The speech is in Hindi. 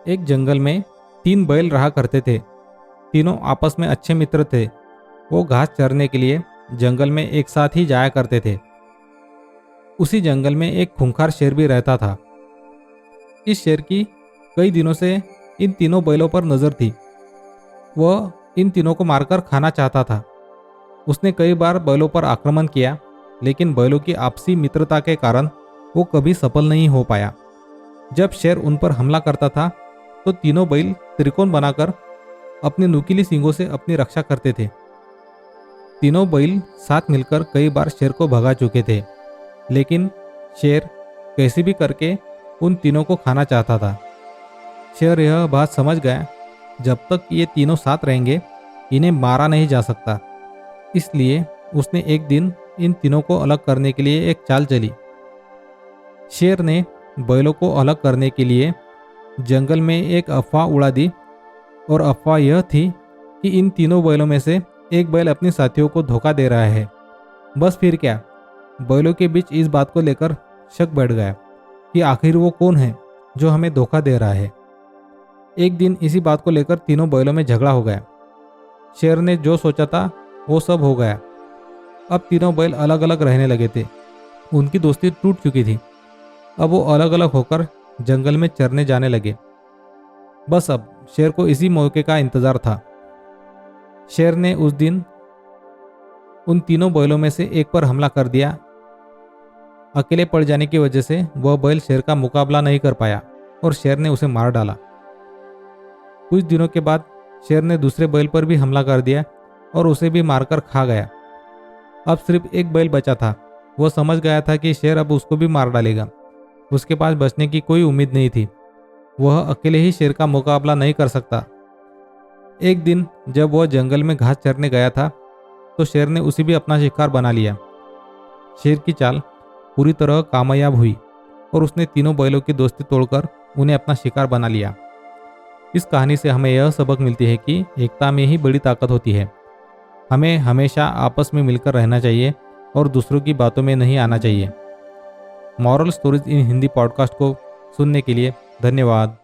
एक जंगल में 3 बैल रहा करते थे। तीनों आपस में अच्छे मित्र थे। वो घास चरने के लिए जंगल में एक साथ ही जाया करते थे। उसी जंगल में एक खूंखार शेर भी रहता था। इस शेर की कई दिनों से इन तीनों बैलों पर नजर थी। वह इन तीनों को मारकर खाना चाहता था। उसने कई बार बैलों पर आक्रमण किया, लेकिन बैलों की आपसी मित्रता के कारण वो कभी सफल नहीं हो पाया। जब शेर उन पर हमला करता था तो तीनों बैल त्रिकोण बनाकर अपनी नुकीली सींगों से अपनी रक्षा करते थे। तीनों बैल साथ मिलकर कई बार शेर को भगा चुके थे, लेकिन शेर कैसे भी करके उन तीनों को खाना चाहता था। शेर यह बात समझ गया, जब तक ये तीनों साथ रहेंगे इन्हें मारा नहीं जा सकता। इसलिए उसने एक दिन इन तीनों को अलग करने के लिए एक चाल चली। शेर ने बैलों को अलग करने के लिए जंगल में एक अफवाह उड़ा दी, और अफवाह यह थी कि इन तीनों बैलों में से एक बैल अपने साथियों को धोखा दे रहा है। बस फिर क्या, बैलों के बीच इस बात को लेकर शक बढ़ गया कि आखिर वो कौन है जो हमें धोखा दे रहा है। एक दिन इसी बात को लेकर तीनों बैलों में झगड़ा हो गया। शेर ने जो सोचा था वो सब हो गया। अब तीनों बैल अलग अलग रहने लगे थे। उनकी दोस्ती टूट चुकी थी। अब वो अलग अलग होकर जंगल में चरने जाने लगे। बस अब शेर को इसी मौके का इंतजार था। शेर ने उस दिन उन तीनों बैलों में से एक पर हमला कर दिया। अकेले पड़ जाने की वजह से वह बैल शेर का मुकाबला नहीं कर पाया और शेर ने उसे मार डाला। कुछ दिनों के बाद शेर ने दूसरे बैल पर भी हमला कर दिया और उसे भी मारकर खा गया। अब सिर्फ एक बैल बचा था। वह समझ गया था कि शेर अब उसको भी मार डालेगा। उसके पास बचने की कोई उम्मीद नहीं थी। वह अकेले ही शेर का मुकाबला नहीं कर सकता। एक दिन जब वह जंगल में घास चरने गया था तो शेर ने उसे भी अपना शिकार बना लिया। शेर की चाल पूरी तरह कामयाब हुई और उसने तीनों बैलों की दोस्ती तोड़कर उन्हें अपना शिकार बना लिया। इस कहानी से हमें यह सबक मिलती है कि एकता में ही बड़ी ताकत होती है। हमें हमेशा आपस में मिलकर रहना चाहिए और दूसरों की बातों में नहीं आना चाहिए। Moral stories in Hindi podcast को सुनने के लिए धन्यवाद।